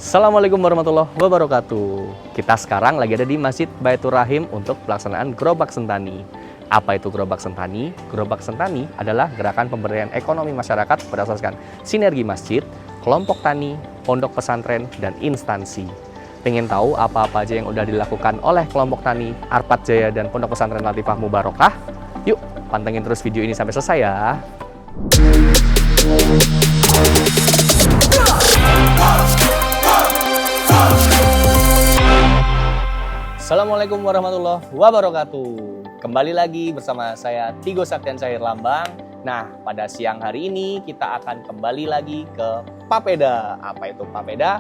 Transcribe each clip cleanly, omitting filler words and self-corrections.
Assalamualaikum warahmatullahi wabarakatuh. Kita sekarang lagi ada di Masjid Baitur Rahim untuk pelaksanaan Gerobak Sentani. Apa itu Gerobak Sentani? Gerobak Sentani adalah gerakan pemberdayaan ekonomi masyarakat berdasarkan sinergi masjid, kelompok tani, pondok pesantren, dan instansi. Pengen tahu apa-apa aja yang udah dilakukan oleh kelompok tani, Arpat Jaya, dan pondok pesantren Latifah Mubarokah? Yuk, pantengin terus video ini sampai selesai ya. Assalamualaikum warahmatullahi wabarakatuh. Kembali lagi bersama saya Tigo Saktian Syahir Lambang. Nah, pada siang hari ini kita akan kembali lagi ke Papeda. Apa itu Papeda?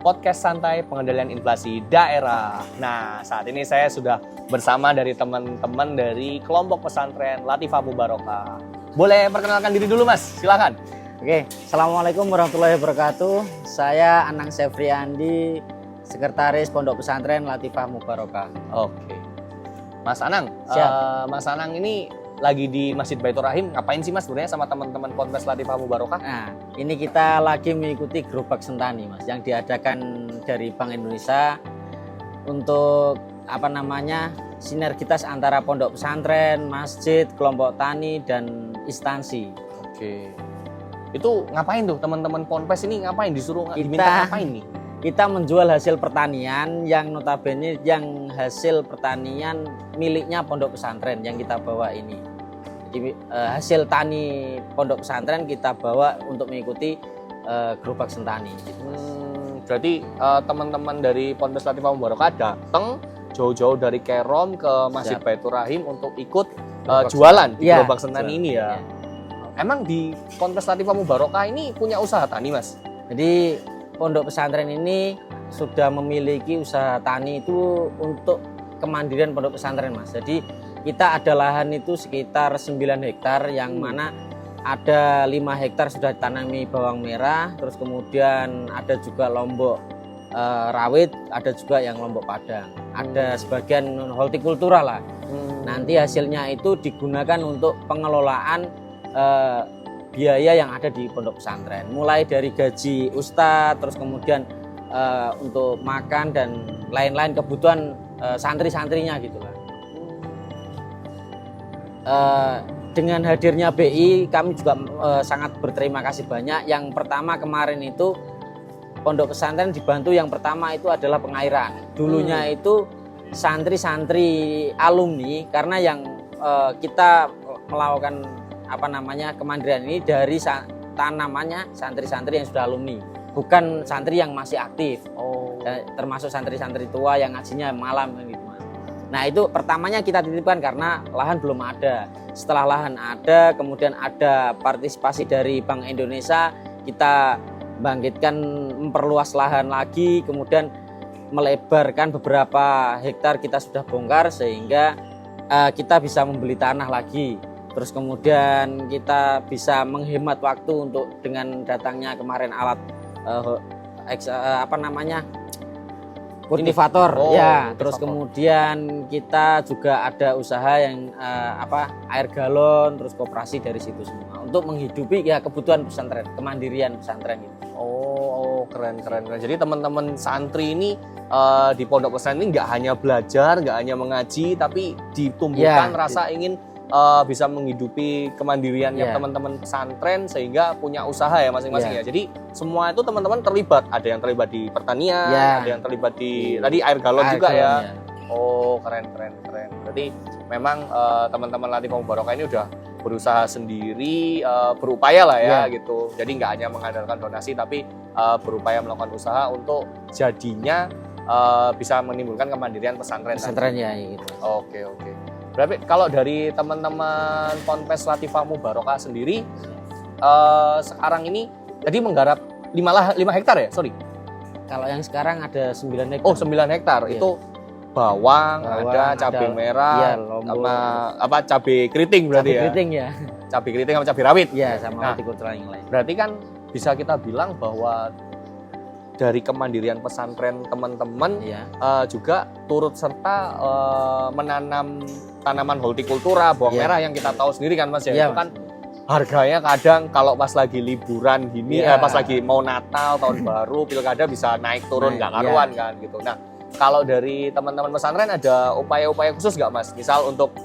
Podcast santai pengendalian inflasi daerah. Nah, saat ini saya sudah bersama dari teman-teman dari kelompok pesantren Latifah Mubarokah. Boleh perkenalkan diri dulu, Mas? Silakan. Oke, Assalamualaikum warahmatullahi wabarakatuh. Saya Anang Sefriandi, Sekretaris Pondok Pesantren Latifah Mubarokah. Oke. Mas Anang, Mas Anang ini lagi di Masjid Baitur Rahim. Ngapain sih Mas sebenarnya sama teman-teman Ponpes Latifah Mubarokah? Nah, ini kita lagi mengikuti Gerobak Sentani, Mas, yang diadakan dari Bank Indonesia untuk sinergitas antara pondok pesantren, masjid, kelompok tani, dan instansi. Oke. Itu ngapain tuh teman-teman Ponpes ini ngapain disuruh diminta ngapain nih? Kita menjual hasil pertanian yang notabene yang hasil pertanian miliknya pondok pesantren yang kita bawa ini. Jadi hasil tani pondok pesantren kita bawa untuk mengikuti Gerobak Sentani. Berarti teman-teman dari Ponpes Latifah Mubarokah datang jauh-jauh dari Kerom ke Masjid Baitur Rahim untuk ikut jualan di Gerobak Sentani ini ya. Emang di Ponpes Latifah Mubarokah ini punya usaha tani, Mas? Jadi pondok pesantren ini sudah memiliki usaha tani itu untuk kemandirian pondok pesantren, Mas. Jadi kita ada lahan itu sekitar 9 hektar yang mana ada 5 hektar sudah ditanami bawang merah, terus kemudian ada juga lombok rawit, ada juga yang lombok padang. Ada sebagian hortikultura lah. Nanti hasilnya itu digunakan untuk pengelolaan biaya yang ada di pondok pesantren, mulai dari gaji ustadz, terus kemudian untuk makan dan lain-lain kebutuhan santri-santrinya gitulah. Dengan hadirnya BI kami juga sangat berterima kasih banyak. Yang pertama kemarin itu pondok pesantren dibantu, yang pertama itu adalah pengairan. Dulunya itu santri-santri alumni, karena yang kita melakukan kemandirian ini dari tanamannya santri-santri yang sudah alumni, bukan santri yang masih aktif. Termasuk santri-santri tua yang ngajinya malam gitu, Mas. Nah, itu pertamanya kita titipkan karena lahan belum ada. Setelah lahan ada, kemudian ada partisipasi dari Bank Indonesia, kita bangkitkan memperluas lahan lagi, kemudian melebarkan beberapa hektar kita sudah bongkar sehingga kita bisa membeli tanah lagi. Terus kemudian kita bisa menghemat waktu untuk dengan datangnya kemarin alat kultivator ya. Terus kemudian kita juga ada usaha yang air galon, terus koperasi dari situ semua untuk menghidupi ya kebutuhan pesantren, kemandirian pesantren itu. Keren. Jadi teman-teman santri ini di pondok pesantren ini nggak hanya belajar, nggak hanya mengaji, tapi ditumbuhkan rasa ingin bisa menghidupi kemandiriannya teman-teman pesantren sehingga punya usaha ya masing-masing ya. Jadi semua itu teman-teman terlibat, ada yang terlibat di pertanian, ada yang terlibat di tadi air galon juga ya. Keren. Berarti memang teman-teman Latifah Mubarokah ini udah berusaha sendiri, berupaya lah ya gitu. Jadi nggak hanya mengandalkan donasi tapi berupaya melakukan usaha untuk jadinya bisa menimbulkan kemandirian pesantren ya gitu. Oke. Berarti kalau dari teman-teman Ponpes Latifah Mubarokah sendiri sekarang ini tadi menggarap 5 hektar ya? Sorry. Kalau yang sekarang ada 9 hektar. 9 hektar. Itu bawang, ada cabai merah, sama cabai keriting berarti ya? Keriting ya. Cabai keriting sama cabai rawit. Iya, sama hortikultura yang lain. Berarti kan bisa kita bilang bahwa dari kemandirian pesantren teman-teman juga turut serta menanam tanaman hortikultura bawang merah yang kita tahu sendiri kan Mas ya, itu kan harganya kadang kalau pas lagi liburan gini, pas lagi mau Natal, tahun baru, pilkada bisa naik turun nggak karuan kan gitu. Nah, kalau dari teman-teman pesantren ada upaya-upaya khusus nggak Mas? Misal untuk,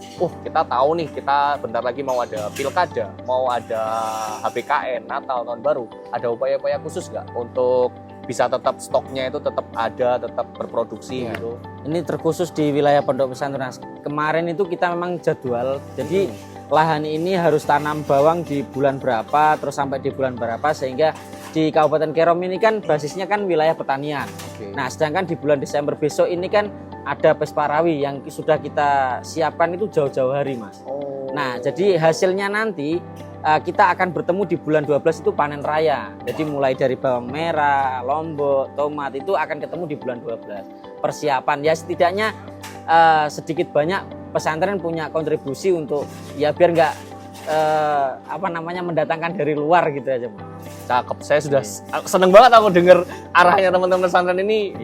kita tahu nih kita bentar lagi mau ada pilkada, mau ada HBKN, Natal, tahun baru, ada upaya-upaya khusus nggak untuk bisa tetap stoknya itu tetap ada, tetap berproduksi gitu? Ini terkhusus di wilayah Pondok Pesantren. Kemarin itu kita memang jadwal, jadi lahan ini harus tanam bawang di bulan berapa, terus sampai di bulan berapa, sehingga di Kabupaten Kerom ini kan basisnya kan wilayah pertanian. Nah, sedangkan di bulan Desember besok ini kan ada Pesparawi yang sudah kita siapkan itu jauh-jauh hari, Mas. Nah, jadi hasilnya nanti kita akan bertemu di bulan 12 itu panen raya. Jadi mulai dari bawang merah, lombok, tomat itu akan ketemu di bulan 12. Persiapan ya setidaknya sedikit banyak pesantren punya kontribusi untuk ya biar nggak mendatangkan dari luar gitu aja, Mas. Cakep, saya sudah seneng banget aku denger arahnya teman-teman pesantren ini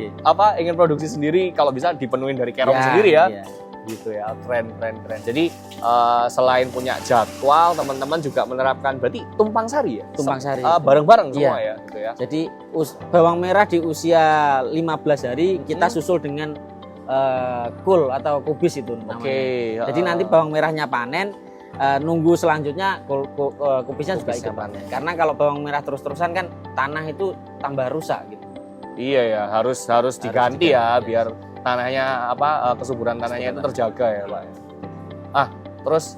ingin produksi sendiri, kalau bisa dipenuhin dari Kerom sendiri ya. Gitu ya, keren. Jadi selain punya jadwal, teman-teman juga menerapkan berarti tumpang sari ya? Tumpang sari. Bareng-bareng semua ya, gitu ya. Jadi bawang merah di usia 15 hari kita susul dengan kul atau kubis itu namanya. Jadi nanti bawang merahnya panen, nunggu selanjutnya kubisnya juga ikut panen. Karena kalau bawang merah terus-terusan kan tanah itu tambah rusak gitu. Iya ya, harus diganti ya biar tanahnya kesuburan tanahnya itu terjaga ya, Pak. Terus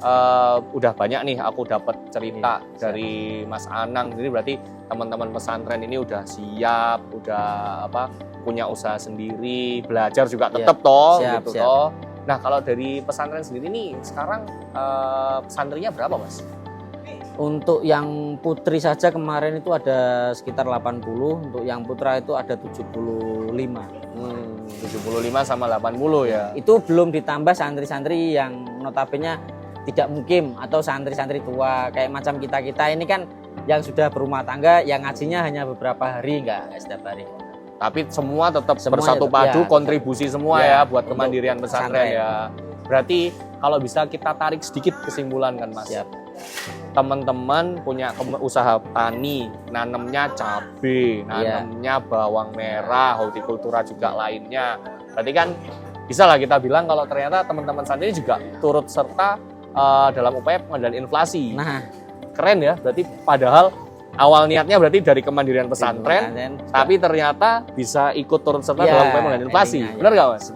udah banyak nih aku dapat cerita dari Mas Anang. Jadi berarti teman-teman pesantren ini udah siap, udah punya usaha sendiri, belajar juga tetap siap. Nah, kalau dari pesantren sendiri nih sekarang pesantrennya berapa, Mas? Untuk yang putri saja kemarin itu ada sekitar 80, untuk yang putra itu ada 75. 75 sama 80 ya. Itu belum ditambah santri-santri yang notabene tidak mukim atau santri-santri tua kayak macam kita ini kan yang sudah berumah tangga, yang ngajinya hanya beberapa hari, enggak setiap hari. Tapi semua tetap bersatu padu, kontribusi semua ya buat kemandirian pesantren ya. Berarti kalau bisa kita tarik sedikit kesimpulan kan, Mas. Teman-teman punya usaha tani, nanamnya cabai, nanamnya bawang merah, hortikultura juga lainnya. Berarti kan bisa lah kita bilang kalau ternyata teman-teman santri juga turut serta dalam upaya pengendalian inflasi. Nah, keren ya. Berarti padahal awal niatnya berarti dari kemandirian pesantren, tapi ternyata bisa ikut turut serta dalam upaya pengendalian inflasi. Benar nggak, Mas?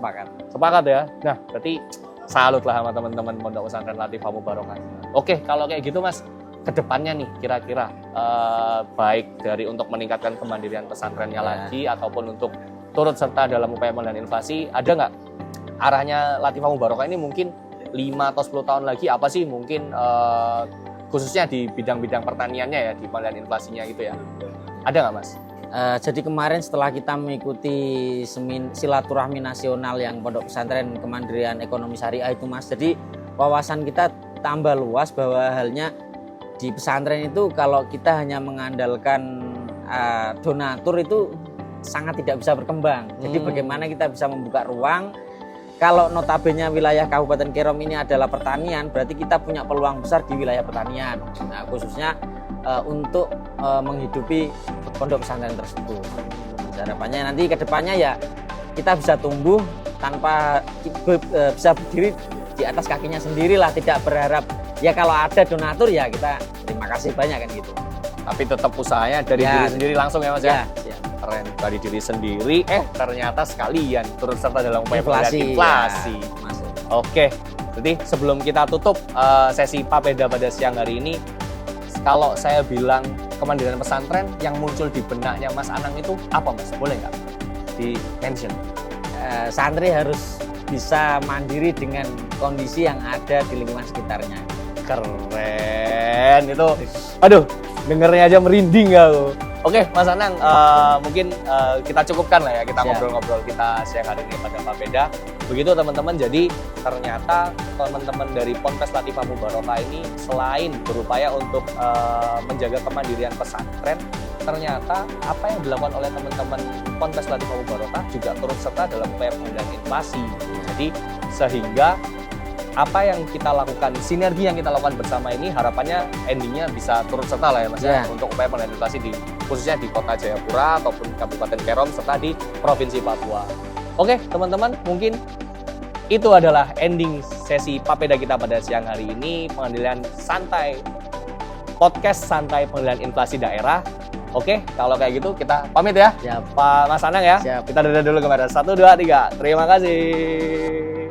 Sepakat ya. Nah, berarti salut lah sama teman-teman Pondok Pesantren Latifah Mubarokah. Oke, kalau kayak gitu Mas, kedepannya nih kira-kira baik dari untuk meningkatkan kemandirian pesantrennya lagi ataupun untuk turut serta dalam upaya pengendalian inflasi, ada nggak arahnya Latifah Mubarokah ini mungkin 5 atau 10 tahun lagi apa sih mungkin khususnya di bidang-bidang pertaniannya ya, di pengendalian inflasinya gitu ya? Ada nggak, Mas? Jadi kemarin setelah kita mengikuti silaturahmi nasional yang Pondok Pesantren Kemandirian Ekonomi Syariah itu, Mas, jadi wawasan kita tambah luas bahwa halnya di pesantren itu kalau kita hanya mengandalkan donatur itu sangat tidak bisa berkembang. Jadi bagaimana kita bisa membuka ruang. Kalau notabene wilayah Kabupaten Kerom ini adalah pertanian, berarti kita punya peluang besar di wilayah pertanian. Nah, khususnya untuk menghidupi pondok pesantren tersebut. Harapannya nanti ke depannya ya kita bisa tumbuh tanpa bisa berdiri di atas kakinya sendirilah, tidak berharap ya kalau ada donatur ya kita terima kasih banyak kan gitu. Tapi tetap usahanya dari diri sendiri langsung ya, Mas ya. Keren, dari diri sendiri ternyata sekalian turut serta dalam upaya pengendalian inflasi. Oke, jadi sebelum kita tutup sesi Papeda pada siang hari ini, kalau saya bilang kemandirian pesantren yang muncul di benaknya Mas Anang itu apa, Mas? Boleh nggak di mention? Santri harus bisa mandiri dengan kondisi yang ada di lingkungan sekitarnya. Keren itu. Aduh, dengernya aja merinding aku. Oke, Mas Anang, mungkin kita cukupkan lah ya, kita ngobrol-ngobrol kita siang hari ini pada Papeda. Begitu teman-teman, jadi ternyata teman-teman dari Ponpes Latifah Mubarokah ini selain berupaya untuk menjaga kemandirian pesantren, ternyata apa yang dilakukan oleh teman-teman Ponpes Latifah Mubarokah juga turut serta dalam upaya pengendalian inflasi. Jadi sehingga apa yang kita lakukan, sinergi yang kita lakukan bersama ini harapannya endingnya bisa turut serta lah ya Mas ya, untuk upaya pengendalian inflasi khususnya di Kota Jayapura ataupun Kabupaten Kerom serta di Provinsi Papua. Oke teman-teman, mungkin itu adalah ending sesi Papeda kita pada siang hari ini, podcast santai pengendalian inflasi daerah. Oke, kalau kayak gitu kita pamit ya. Siap. Pak Mas Anang ya. Siap. Kita dadah dulu kemarin. 1, 2, 3. Terima kasih.